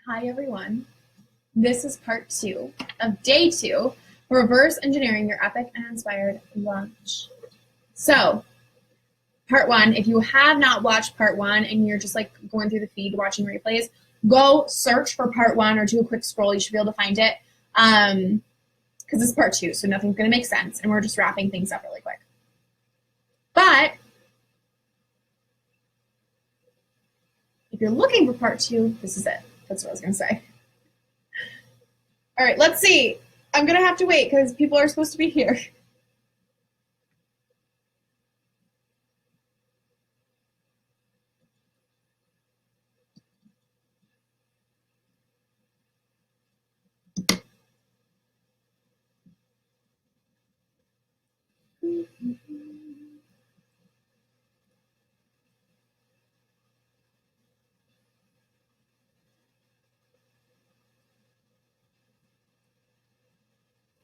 Hi, everyone. This is part 2 of day 2, reverse engineering your epic and inspired launch. So, part 1, if you have not watched part 1 and you're just like going through the feed watching replays, go search for part 1 or do a quick scroll. You should be able to find it because this is part 2, so nothing's going to make sense and we're just wrapping things up really quick. But if you're looking for part 2, this is it. That's what I was going to say. All right, let's see. I'm going to have to wait because people are supposed to be here.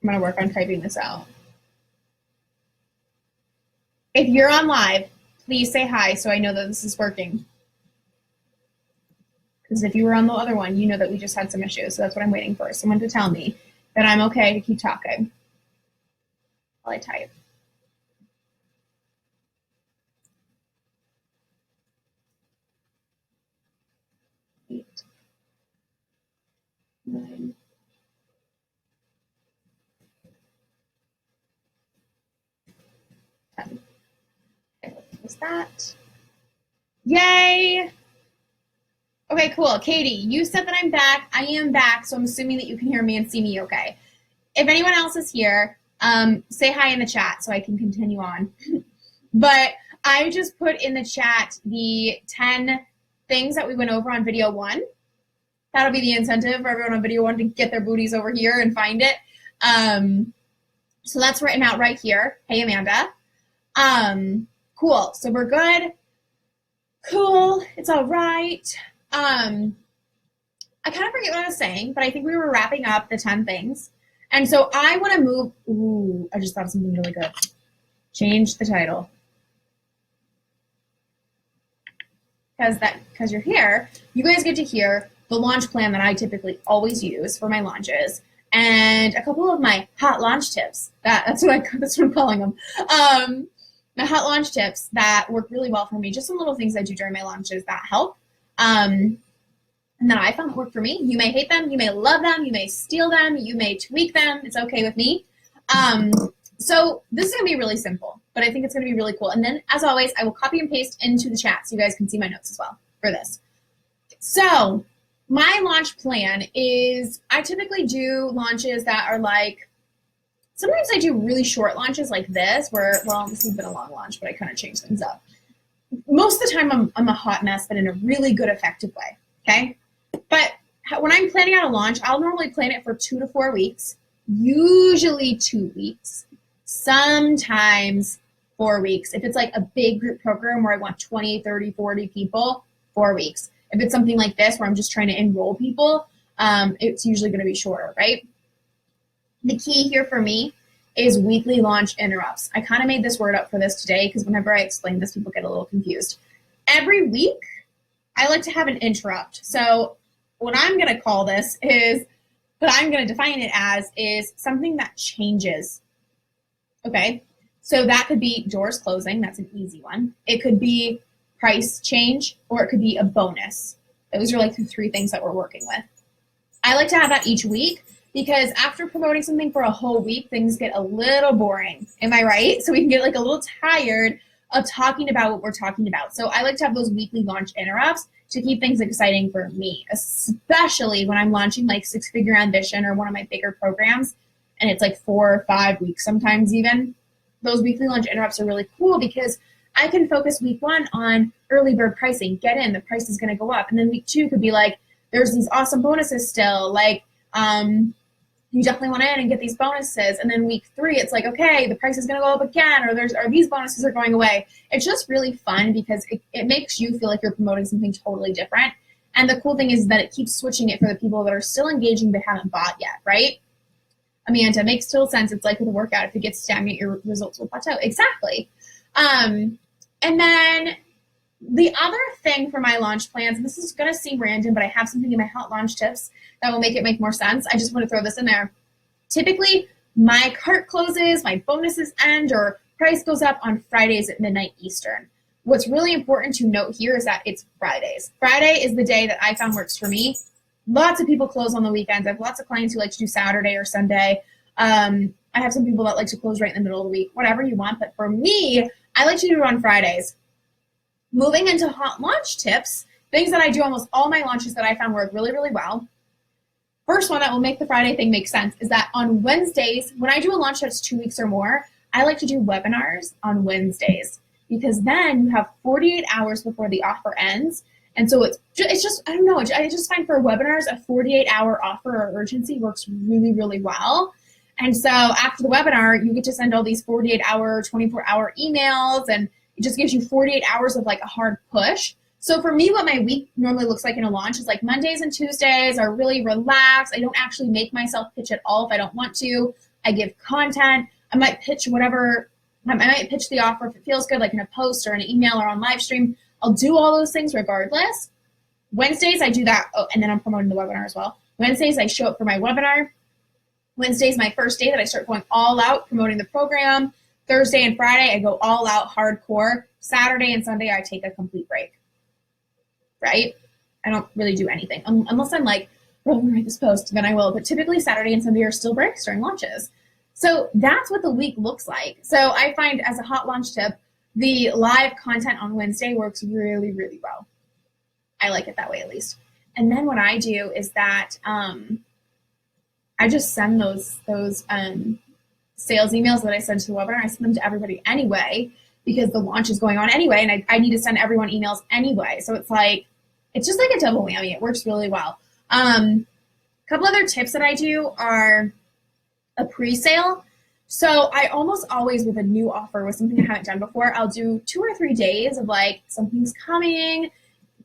I'm going to work on typing this out. If you're on live, please say hi so I know that this is working. Because if you were on the other one, you know that we just had some issues. So that's what I'm waiting for. Someone to tell me that I'm okay to keep talking while I type. Eight, 9, 10. Okay, what's that? Yay! Okay, cool. Katie, you said that I'm back. I am back, so I'm assuming that you can hear me and see me okay. If anyone else is here, say hi in the chat so I can continue on. But I just put in the chat the 10 things that we went over on video 1. That'll be the incentive for everyone on video 1 to get their booties over here and find it. So that's written out right here. Hey, Amanda. Cool. So we're good. Cool. It's all right. I kind of forget what I was saying, but I think we were wrapping up the 10 things. And so I want to move. Ooh, I just thought of something really good. Change the title. Because you're here, you guys get to hear the launch plan that I typically always use for my launches and a couple of my hot launch tips. That's what I'm calling them. My hot launch tips that work really well for me. Just some little things I do during my launches that help. And that I found work for me. You may hate them, you may love them, you may steal them, you may tweak them. It's okay with me. So this is going to be really simple, but I think it's going to be really cool. And then, as always, I will copy and paste into the chat so you guys can see my notes as well for this. So my launch plan is I typically do launches that are like, sometimes I do really short launches like this where, well, this has been a long launch, but I kind of change things up. Most of the time I'm a hot mess, but in a really good, effective way, okay? But when I'm planning out a launch, I'll normally plan it for 2 to 4 weeks, usually 2 weeks, sometimes 4 weeks. If it's like a big group program where I want 20, 30, 40 people, 4 weeks. If it's something like this where I'm just trying to enroll people, it's usually going to be shorter, right? The key here for me is weekly launch interrupts. I kind of made this word up for this today because whenever I explain this, people get a little confused. Every week, I like to have an interrupt. So what I'm going to call this is, what I'm going to define it as is something that changes. Okay, so that could be doors closing. That's an easy one. It could be price change, or it could be a bonus. Those are like the 3 things that we're working with. I like to have that each week because after promoting something for a whole week, things get a little boring. Am I right? So we can get like a little tired of talking about what we're talking about. So I like to have those weekly launch interrupts to keep things exciting for me, especially when I'm launching like 6-figure ambition or one of my bigger programs and it's like 4 or 5 weeks, sometimes even. Those weekly launch interrupts are really cool because I can focus week 1 on early bird pricing. Get in, the price is going to go up. And then week 2 could be like, there's these awesome bonuses still. Like, you definitely want to in and get these bonuses. And then week 3, it's like, okay, the price is going to go up again, or these bonuses are going away. It's just really fun because it makes you feel like you're promoting something totally different. And the cool thing is that it keeps switching it for the people that are still engaging but haven't bought yet, right? Amanda, makes total sense. It's like with a workout. If it gets stagnant, your results will plateau. Exactly. And then The other thing for my launch plans, and this is going to seem random, but I have something in my hot launch tips that will make it make more sense. I just want to throw this in there. Typically, my cart closes, my bonuses end, or price goes up on Fridays at midnight Eastern. What's really important to note here is that it's Fridays. Friday is the day that I found works for me. Lots of people close on the weekends. I have lots of clients who like to do Saturday or Sunday. I have some people that like to close right in the middle of the week, whatever you want. But for me, I like to do it on Fridays. Moving into hot launch tips, things that I do almost all my launches that I found work really, really well. First one that will make the Friday thing make sense is that on Wednesdays, when I do a launch that's 2 weeks or more, I like to do webinars on Wednesdays because then you have 48 hours before the offer ends. And so it's just, I don't know, I just find for webinars, a 48-hour offer or urgency works really, really well. And so after the webinar, you get to send all these 48-hour, 24-hour emails, and it just gives you 48 hours of like a hard push. So for me, what my week normally looks like in a launch is like Mondays and Tuesdays are really relaxed. I don't actually make myself pitch at all if I don't want to. I give content. I might pitch whatever. I might pitch the offer if it feels good, like in a post or an email or on live stream. I'll do all those things regardless. Wednesdays, I do that. Oh, and then I'm promoting the webinar as well. Wednesdays, I show up for my webinar. Wednesday's my first day that I start going all out promoting the program. Thursday and Friday, I go all out hardcore. Saturday and Sunday, I take a complete break, right? I don't really do anything unless I'm like, oh, I'm gonna write this post, then I will. But typically Saturday and Sunday are still breaks during launches. So that's what the week looks like. So I find as a hot launch tip, the live content on Wednesday works really, really well. I like it that way at least. And then what I do is that I just send those sales emails that I send to the webinar. I send them to everybody anyway because the launch is going on anyway, and I need to send everyone emails anyway. So it's just like a double whammy. It works really well. A couple other tips that I do are a pre-sale. So I almost always, with a new offer, with something I haven't done before, I'll do 2 or 3 days of like, something's coming,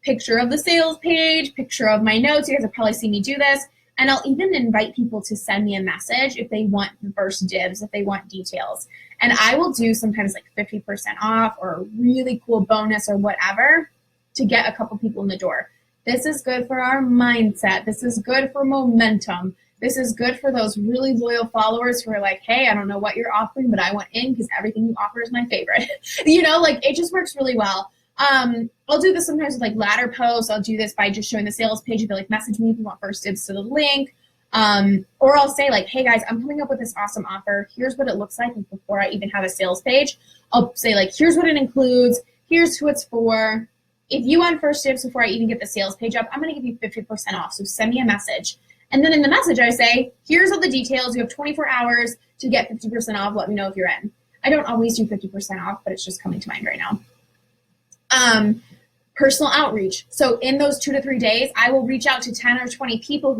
picture of the sales page, picture of my notes. You guys have probably seen me do this. And I'll even invite people to send me a message if they want the first dibs, if they want details. And I will do sometimes like 50% off or a really cool bonus or whatever to get a couple people in the door. This is good for our mindset. This is good for momentum. This is good for those really loyal followers who are like, hey, I don't know what you're offering, but I want in because everything you offer is my favorite. Like it just works really well. I'll do this sometimes with like ladder posts. I'll do this by just showing the sales page. If you like message me if you want first dibs to the link. Or I'll say like, hey guys, I'm coming up with this awesome offer. Here's what it looks like before I even have a sales page. I'll say like, here's what it includes. Here's who it's for. If you want first dibs before I even get the sales page up, I'm going to give you 50% off. So send me a message. And then in the message, I say, here's all the details. You have 24 hours to get 50% off. Let me know if you're in. I don't always do 50% off, but it's just coming to mind right now. Personal outreach. So in those 2 to 3 days, I will reach out to 10 or 20 people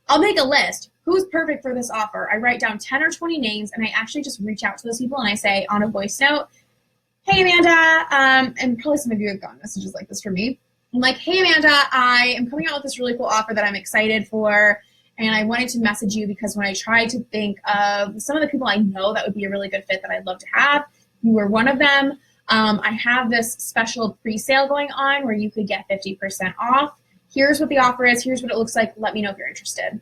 I'll make a list. Who's perfect for this offer? I write down 10 or 20 names, and I actually just reach out to those people, and I say on a voice note, hey, Amanda, and probably some of you have gotten messages like this from me. I'm like, hey, Amanda, I am coming out with this really cool offer that I'm excited for, and I wanted to message you because when I tried to think of some of the people I know that would be a really good fit that I'd love to have, you were one of them. I have this special pre-sale going on where you could get 50% off. Here's what the offer is. Here's what it looks like. Let me know if you're interested.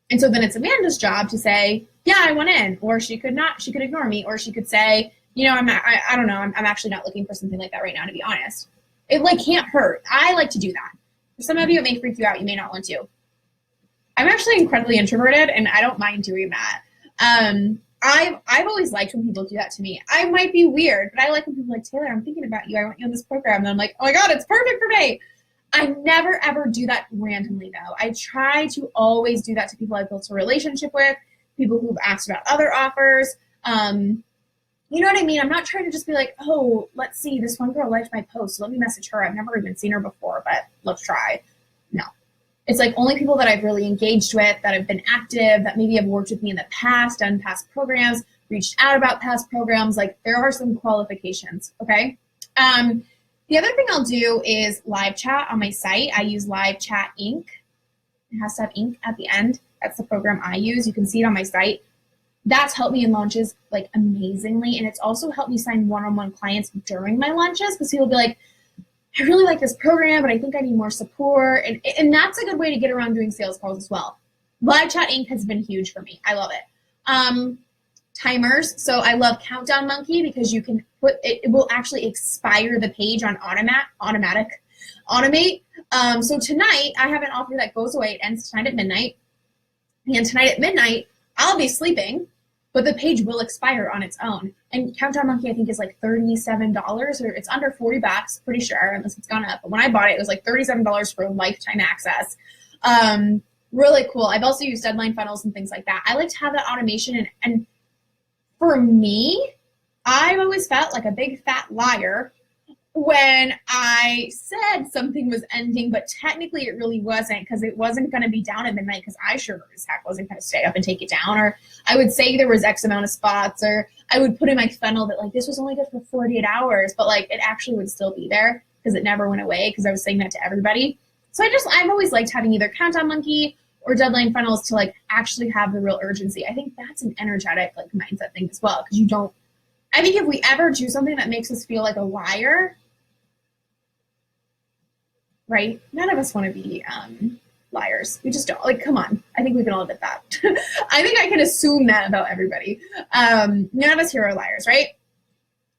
And so then it's Amanda's job to say, yeah, I want in, or she could not. She could ignore me, or she could say, I don't know. I'm actually not looking for something like that right now, to be honest. It can't hurt. I like to do that. For some of you, it may freak you out. You may not want to. I'm actually incredibly introverted, and I don't mind doing that. I've always liked when people do that to me. I might be weird, but I like when people are like, Taylor, I'm thinking about you. I want you on this program. And I'm like, oh my God, it's perfect for me. I never, ever do that randomly, though. I try to always do that to people I've built a relationship with, people who've asked about other offers. You know what I mean? I'm not trying to just be like, oh, let's see, this one girl liked my post, so let me message her. I've never even seen her before, but let's try. No. It's like only people that I've really engaged with, that have been active, that maybe have worked with me in the past, done past programs, reached out about past programs. Like there are some qualifications, okay? The other thing I'll do is live chat on my site. I use Live Chat Inc. It has to have Inc. at the end. That's the program I use. You can see it on my site. That's helped me in launches like amazingly. And it's also helped me sign one-on-one clients during my launches because people will be like, I really like this program, but I think I need more support. And that's a good way to get around doing sales calls as well. Live Chat Inc. has been huge for me. I love it. Timers. So I love Countdown Monkey because you can put, it will actually expire the page on automate. So tonight I have an offer that goes away. It ends tonight at midnight. And tonight at midnight, I'll be sleeping, but the page will expire on its own. And Countdown Monkey, I think, is like $37, or it's under $40, pretty sure, unless it's gone up. But when I bought it, it was like $37 for lifetime access. Really cool. I've also used deadline funnels and things like that. I like to have that automation. And for me, I've always felt like a big fat liar when I said something was ending, but technically it really wasn't, because it wasn't going to be down at midnight, because I sure as heck wasn't going to stay up and take it down. Or I would say there was X amount of spots, or I would put in my funnel that like this was only good for 48 hours, but like it actually would still be there because it never went away, because I was saying that to everybody. So I've always liked having either Countdown Monkey or deadline funnels to like actually have the real urgency. I think that's an energetic like mindset thing as well, because I think if we ever do something that makes us feel like a liar, right? None of us want to be liars. We just don't. Like, come on. I think we can all admit that. I think I can assume that about everybody. None of us here are liars, right?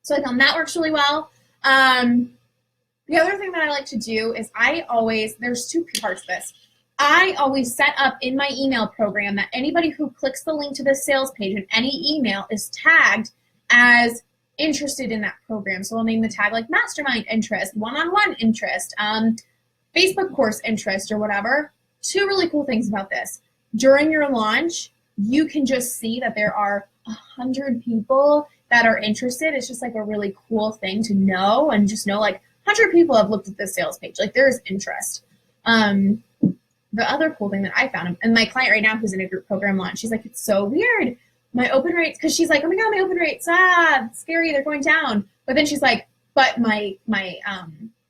So I found that works really well. The other thing that I like to do is there's two parts to this. I always set up in my email program that anybody who clicks the link to the sales page in any email is tagged as interested in that program. So I'll name the tag like Mastermind interest, one-on-one interest, Facebook course interest, or whatever. Two really cool things about this. During your launch, you can just see that there are 100 people that are interested. It's just like a really cool thing to know, and just know like 100 people have looked at this sales page. Like there's interest. The other cool thing that I found, and my client right now who's in a group program launch, she's like, it's so weird. My open rates, because she's like, oh my God, my open rates, scary, they're going down. But then she's like, but my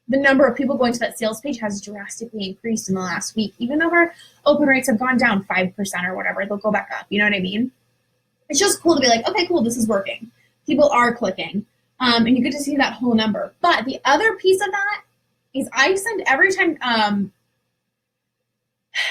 the number of people going to that sales page has drastically increased in the last week. Even though her open rates have gone down 5% or whatever, they'll go back up. You know what I mean? It's just cool to be like, okay, cool, this is working. People are clicking. And you get to see that whole number. But the other piece of that is I send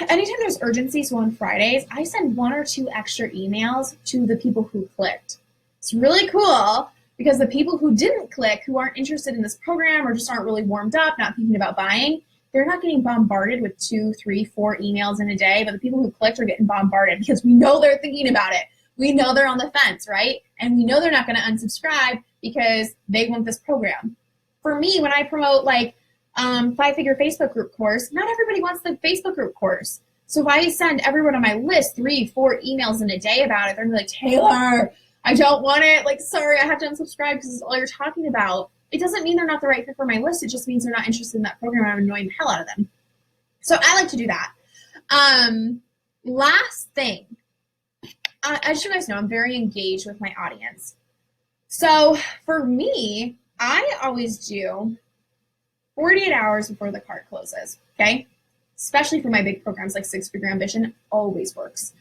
anytime there's urgency, so on Fridays, I send 1 or 2 extra emails to the people who clicked. It's really cool because the people who didn't click, who aren't interested in this program or just aren't really warmed up, not thinking about buying, they're not getting bombarded with 2, 3, 4 emails in a day, but the people who clicked are getting bombarded because we know they're thinking about it. We know they're on the fence, right? And we know they're not going to unsubscribe because they want this program. For me, when I promote like 5-figure Facebook group course, not everybody wants the Facebook group course. So if I send everyone on my list 3, 4 emails in a day about it, they're gonna be like, Taylor, I don't want it. Like, sorry, I have to unsubscribe because this is all you're talking about. It doesn't mean they're not the right fit for my list. It just means they're not interested in that program and I'm annoying the hell out of them. So I like to do that. Last thing, as you guys know, I'm very engaged with my audience. So for me, I always do 48 hours before the cart closes, okay? Especially for my big programs like 6-Figure Ambition, always works.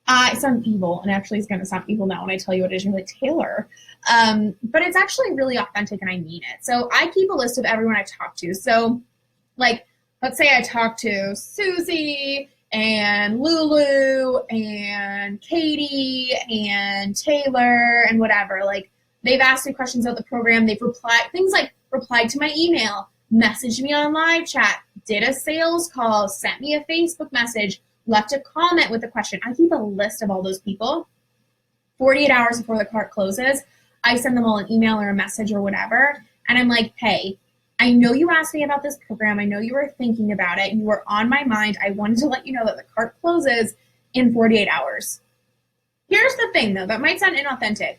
It sounds evil, and actually it's going to sound evil now when I tell you what it is. You're like, Taylor. But it's actually really authentic, and I mean it. So I keep a list of everyone I talk to. So, like, let's say I talk to Susie and Lulu and Katie and Taylor and whatever. Like, they've asked me questions about the program. They've replied to my email, messaged me on live chat, did a sales call, sent me a Facebook message, left a comment with a question. I keep a list of all those people. 48 hours before the cart closes, I send them all an email or a message or whatever. And I'm like, hey, I know you asked me about this program. I know you were thinking about it. You were on my mind. I wanted to let you know that the cart closes in 48 hours. Here's the thing, though, that might sound inauthentic.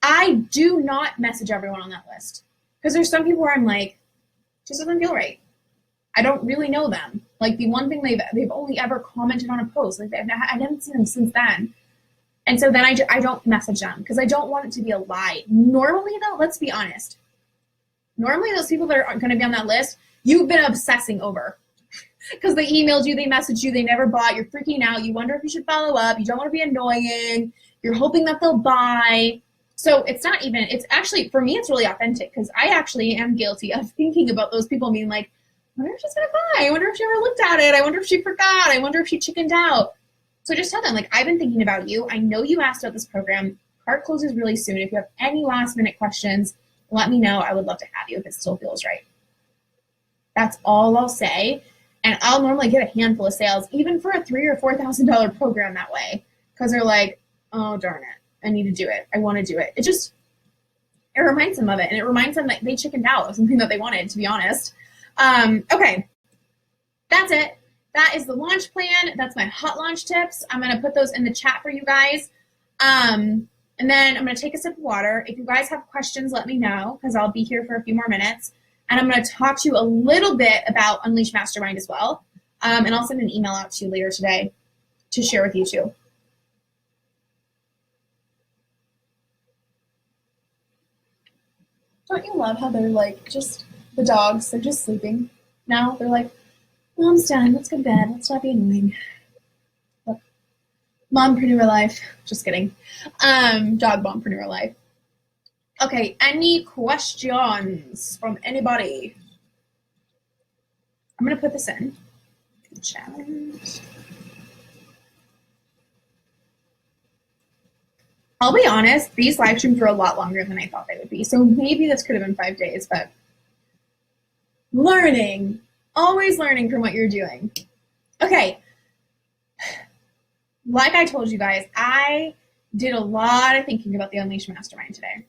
I do not message everyone on that list because there's some people where I'm like, just doesn't feel right. I don't really know them. Like the one thing they've only ever commented on a post. Like I haven't seen them since then. And so then I don't message them because I don't want it to be a lie. Normally though, let's be honest. Normally those people that are going to be on that list, you've been obsessing over because they emailed you, they messaged you, they never bought, you're freaking out, you wonder if you should follow up, you don't want to be annoying, you're hoping that they'll buy. So it's not even, it's actually, for me, it's really authentic because I actually am guilty of thinking about those people being like, I wonder if she's going to buy. I wonder if she ever looked at it. I wonder if she forgot. I wonder if she chickened out. So just tell them, like, I've been thinking about you. I know you asked about this program. Cart closes really soon. If you have any last minute questions, let me know. I would love to have you if it still feels right. That's all I'll say. And I'll normally get a handful of sales, even for a $3,000 or $4,000 program that way, because they're like, oh, darn it. I need to do it. I want to do it. It reminds them of it. And it reminds them that they chickened out of something that they wanted, to be honest. Okay. That's it. That is the launch plan. That's my hot launch tips. I'm going to put those in the chat for you guys. And then I'm going to take a sip of water. If you guys have questions, let me know, because I'll be here for a few more minutes. And I'm going to talk to you a little bit about Unleash Mastermind as well. And I'll send an email out to you later today to share with you too. Don't you love how they're like just the dogs, they're just sleeping now? They're like, Mom's done, let's go to bed, let's not be annoying. Look. Mompreneur life. Just kidding. Dog mompreneur life. Okay, any questions from anybody? I'm going to put this in. Challenge. I'll be honest, these live streams were a lot longer than I thought they would be. So maybe this could have been 5 days, but learning. Always learning from what you're doing. Okay. Like I told you guys, I did a lot of thinking about the Unleash Mastermind today.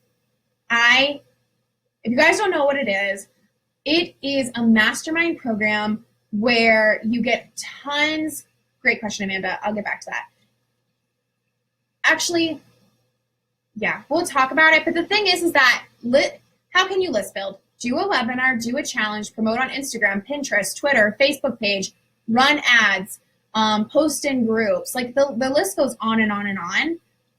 If you guys don't know what it is a mastermind program where you get tons, great question, Amanda, I'll get back to that. Actually, yeah, we'll talk about it, but the thing is that how can you list build? Do a webinar, do a challenge, promote on Instagram, Pinterest, Twitter, Facebook page, run ads, post in groups. Like the list goes on and on and on,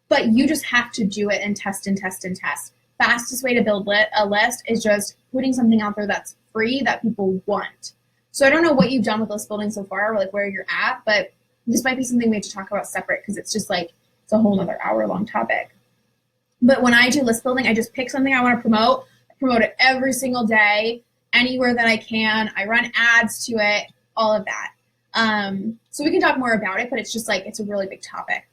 but you just have to do it and test and test and test. Fastest way to build a list is just putting something out there that's free that people want. So I don't know what you've done with list building so far, or like where you're at, but this might be something we have to talk about separate because it's just like, it's a whole other hour-long topic. But when I do list building, I just pick something I want to promote it every single day, anywhere that I can. I run ads to it, all of that. So we can talk more about it, but it's just like, it's a really big topic.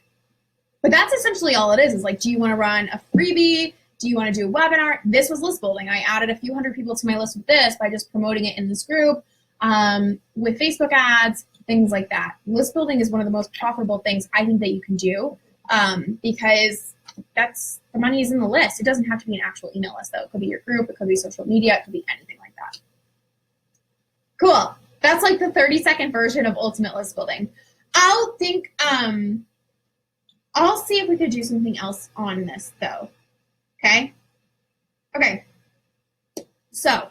But that's essentially all it is like, do you want to run a freebie? Do you want to do a webinar? This was list building. I added a few hundred people to my list with this by just promoting it in this group, with Facebook ads, things like that. List building is one of the most profitable things I think that you can do, because the money is in the list. It doesn't have to be an actual email list though. It could be your group, it could be social media, it could be anything like that. Cool. That's like the 30-second version of ultimate list building. I'll see if we could do something else on this though. Okay. So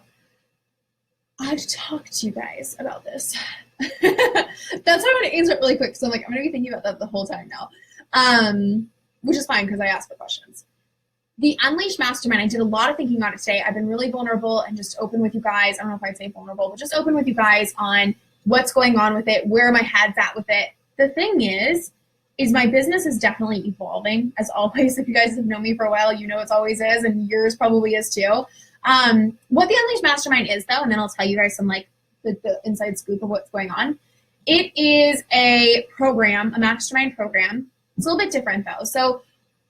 I've talked to you guys about this. That's why I'm going to answer it really quick. So I'm going to be thinking about that the whole time now. Which is fine because I asked the questions. The Unleash Mastermind, I did a lot of thinking on it today. I've been really vulnerable and just open with you guys. I don't know if I'd say vulnerable, but just open with you guys on what's going on with it, where my head's at with it. The thing is my business is definitely evolving, as always. If you guys have known me for a while, you know it always is, and yours probably is too. What the Unleash Mastermind is, though, and then I'll tell you guys some like the inside scoop of what's going on. It is a program, a mastermind program. It's a little bit different, though. So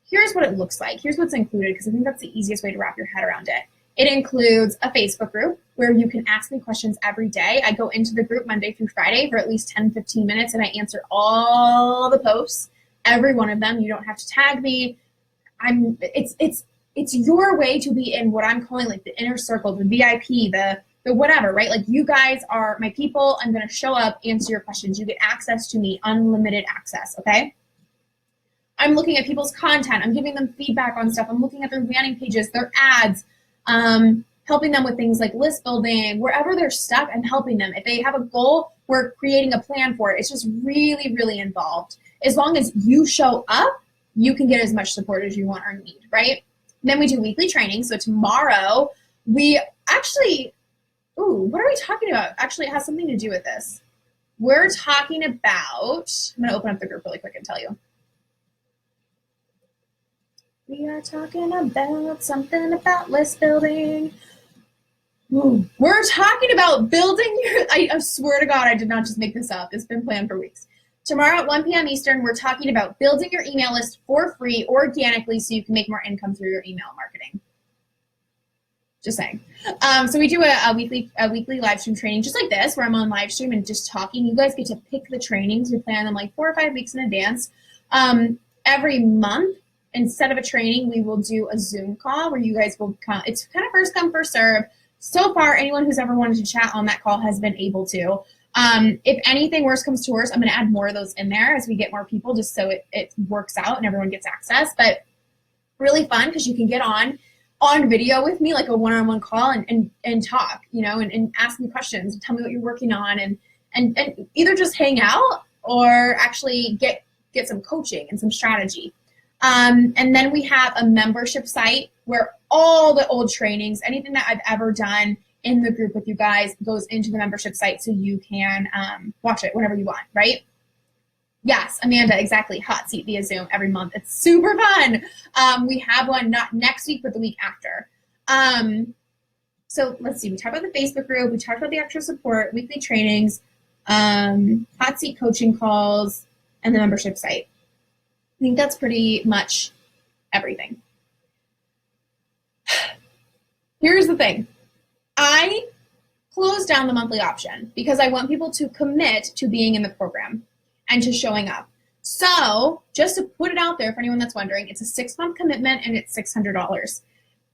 here's what it looks like. Here's what's included, because I think that's the easiest way to wrap your head around it. It includes a Facebook group where you can ask me questions every day. I go into the group Monday through Friday for at least 10, 15 minutes, and I answer all the posts, every one of them. You don't have to tag me. It's your way to be in what I'm calling like the inner circle, the VIP, the whatever, right? Like you guys are my people. I'm going to show up, answer your questions. You get access to me, unlimited access, okay? I'm looking at people's content. I'm giving them feedback on stuff. I'm looking at their landing pages, their ads, helping them with things like list building. Wherever they're stuck, I'm helping them. If they have a goal, we're creating a plan for it. It's just really, really involved. As long as you show up, you can get as much support as you want or need, right? And then we do weekly training. So tomorrow, we actually, what are we talking about? Actually, it has something to do with this. We're talking about, I'm going to open up the group really quick and tell you. We are talking about something about list building. Ooh. We're talking about building your, I swear to God, I did not just make this up. It's been planned for weeks. Tomorrow at 1 p.m. Eastern, we're talking about building your email list for free organically so you can make more income through your email marketing. Just saying. So we do a weekly live stream training just like this, where I'm on live stream and just talking. You guys get to pick the trainings. We plan them like 4 or 5 weeks in advance. Every month, instead of a training, we will do a Zoom call where you guys will come. It's kind of first come, first serve. So far, anyone who's ever wanted to chat on that call has been able to. If anything worse comes to worse, I'm going to add more of those in there as we get more people, just so it works out and everyone gets access. But really fun because you can get on video with me, like a one-on-one call, and talk, and ask me questions, and tell me what you're working on, and either just hang out or actually get some coaching and some strategy. And then we have a membership site where all the old trainings, anything that I've ever done in the group with you guys, goes into the membership site so you can watch it whenever you want, right? Yes, Amanda, exactly. Hot seat via Zoom every month. It's super fun. We have one not next week, but the week after. So let's see. We talked about the Facebook group. We talked about the extra support, weekly trainings, hot seat coaching calls, and the membership site. I think that's pretty much everything. Here's the thing. I closed down the monthly option because I want people to commit to being in the program and to showing up. So just to put it out there for anyone that's wondering, it's a 6-month commitment and it's $600.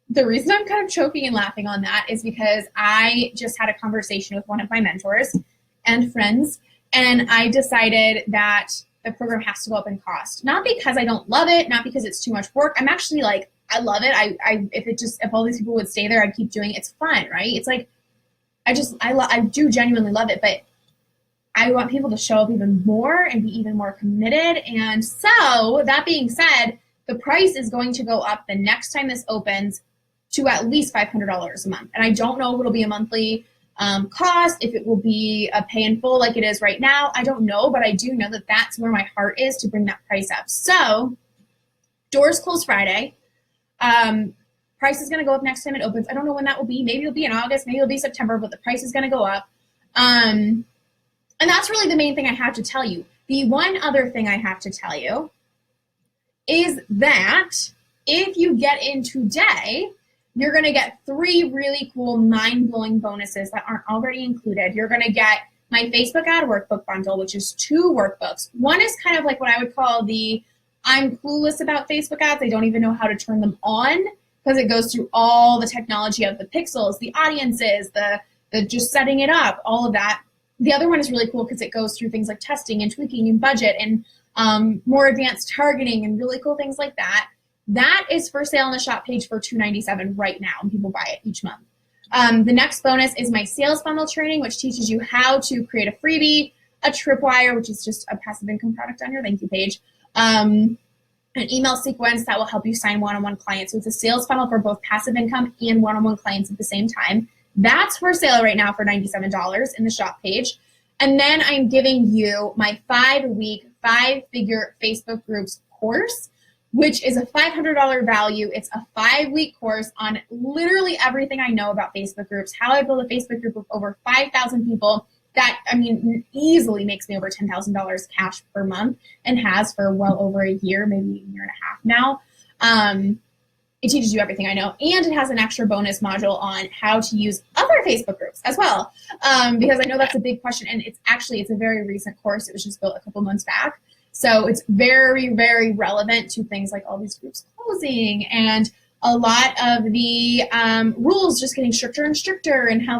The reason I'm kind of choking and laughing on that is because I just had a conversation with one of my mentors and friends, and I decided that the program has to go up in cost. Not because I don't love it, not because it's too much work. I'm actually like, I love it. If all these people would stay there, I'd keep doing it. It's fun, right? It's like, I do genuinely love it, but I want people to show up even more and be even more committed. And so that being said, the price is going to go up the next time this opens to at least $500 a month. And I don't know if it'll be a monthly cost, if it will be a pay in full like it is right now. I don't know, but I do know that that's where my heart is, to bring that price up. So doors close Friday. Price is going to go up next time it opens. I don't know when that will be. Maybe it'll be in August, maybe it'll be September, but the price is going to go up. And that's really the main thing I have to tell you. The one other thing I have to tell you is that if you get in today, you're going to get 3 really cool, mind-blowing bonuses that aren't already included. You're going to get my Facebook ad workbook bundle, which is 2 workbooks. One is kind of like what I would call the I'm clueless about Facebook ads. I don't even know how to turn them on, because it goes through all the technology of the pixels, the audiences, the just setting it up, all of that. The other one is really cool because it goes through things like testing and tweaking and budget and more advanced targeting and really cool things like that. That is for sale on the shop page for $297 right now, and people buy it each month. The next bonus is my sales funnel training, which teaches you how to create a freebie, a tripwire, which is just a passive income product on your thank you page, an email sequence that will help you sign one-on-one clients. So it's a sales funnel for both passive income and one-on-one clients at the same time. That's for sale right now for $97 in the shop page. And then I'm giving you my 5-week, 5-figure Facebook groups course, which is a $500 value. It's a 5-week course on literally everything I know about Facebook groups, how I build a Facebook group of over 5,000 people that, easily makes me over $10,000 cash per month, and has for well over a year, maybe a year and a half now. It teaches you everything I know, and it has an extra bonus module on how to use other Facebook groups as well, because I know that's a big question, and it's a very recent course. It was just built a couple months back, so it's very, very relevant to things like all these groups closing and a lot of the rules just getting stricter and stricter, and how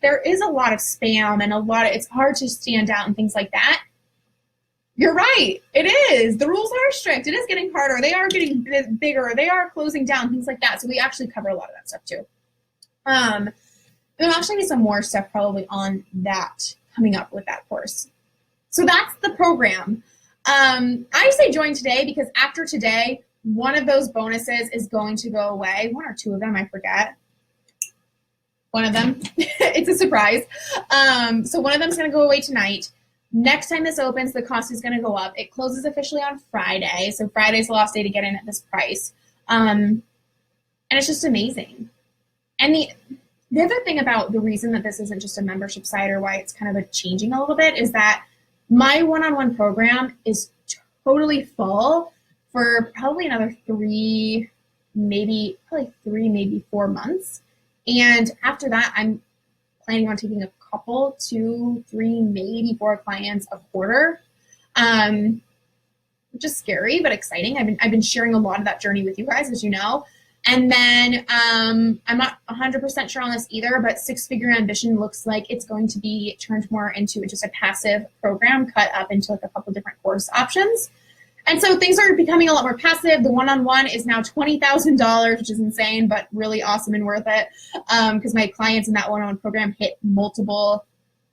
there is a lot of spam and it's hard to stand out and things like that. You're right. It is. The rules are strict. It is getting harder. They are getting bigger. They are closing down, things like that. So we actually cover a lot of that stuff too. There'll actually be some more stuff probably on that coming up with that course. So that's the program. I say join today because after today, one of those bonuses is going to go away. 1 or 2 of them, I forget. One of them. It's a surprise. So one of them is going to go away tonight. Next time this opens, the cost is going to go up. It closes officially on Friday, so Friday's the last day to get in at this price. And it's just amazing. And the other thing about the reason that this isn't just a membership site or why it's kind of changing a little bit is that my one-on-one program is totally full for probably another 3, maybe 4 months. And after that, I'm planning on taking a couple, 2, 3, maybe 4 clients a quarter, which is scary but exciting. I've been sharing a lot of that journey with you guys, as you know. And then I'm not 100% sure on this either, but Six Figure Ambition looks like it's going to be turned more into just a passive program cut up into like a couple different course options. And so things are becoming a lot more passive. The one-on-one is now $20,000, which is insane, but really awesome and worth it. Because my clients in that one-on-one program hit multiple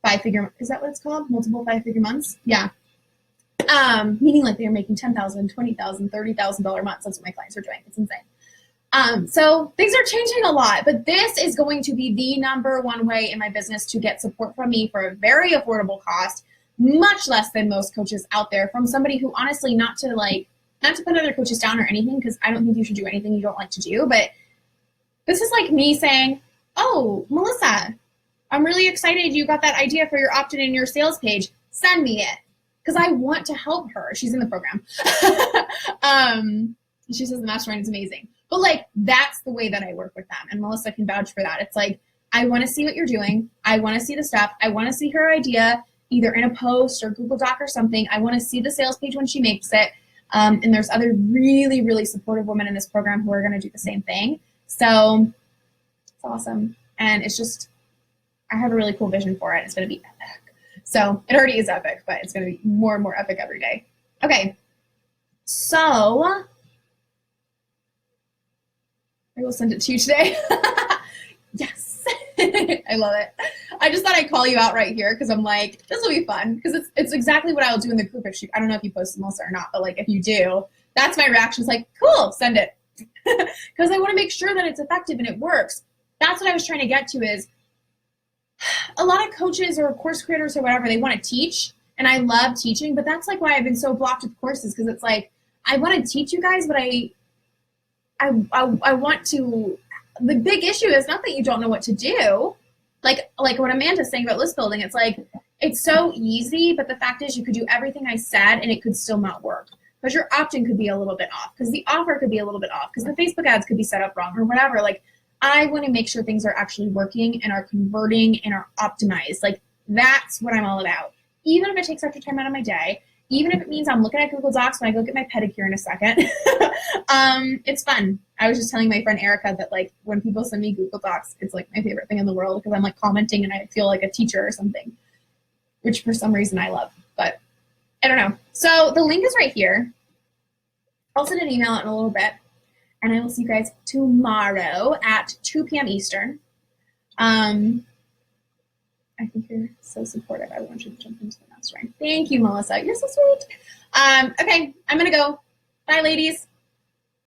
5-figure, is that what it's called? Multiple 5-figure months? Yeah. Meaning like they're making $10,000, $20,000, $30,000 months. That's what my clients are doing. It's insane. So things are changing a lot, but this is going to be the number one way in my business to get support from me for a very affordable cost, much less than most coaches out there, from somebody who honestly, not to put other coaches down or anything, because I don't think you should do anything you don't like to do, but this is like me saying, oh, Melissa, I'm really excited you got that idea for your opt-in and your sales page. Send me it, because I want to help her. She's in the program. She says the mastermind is amazing. But like, that's the way that I work with them. And Melissa can vouch for that. It's like, I want to see what you're doing. I want to see the stuff. I want to see her idea either in a post or Google Doc or something. I want to see the sales page when she makes it. And there's other really, really supportive women in this program who are going to do the same thing. So it's awesome. And it's just, I have a really cool vision for it. It's going to be epic. So it already is epic, but it's going to be more and more epic every day. Okay. So I will send it to you today. Yes. I love it. I just thought I'd call you out right here because I'm like, this will be fun, because it's exactly what I'll do in the group. I don't know if you post Melissa or not, but like if you do, that's my reaction. It's like, cool, send it. Because I want to make sure that it's effective and it works. That's what I was trying to get to, is a lot of coaches or course creators or whatever, they want to teach, and I love teaching, but that's like why I've been so blocked with courses, because it's like, I want to teach you guys, but I want to, the big issue is not that you don't know what to do. Like what Amanda's saying about list building, it's like, it's so easy, but the fact is you could do everything I said and it could still not work. Because your opt-in could be a little bit off, because the offer could be a little bit off, because the Facebook ads could be set up wrong or whatever. Like, I want to make sure things are actually working and are converting and are optimized. Like, that's what I'm all about. Even if it takes extra time out of my day, even if it means I'm looking at Google Docs when I go get my pedicure in a second, it's fun. I was just telling my friend Erica that like when people send me Google Docs, it's like my favorite thing in the world, because I'm like commenting and I feel like a teacher or something, which for some reason I love, but I don't know. So the link is right here. I'll send an email out in a little bit, and I will see you guys tomorrow at 2 p.m. Eastern. I think you're so supportive. I want you to jump into the mastermind. Thank you, Melissa. You're so sweet. Okay, I'm going to go. Bye, ladies.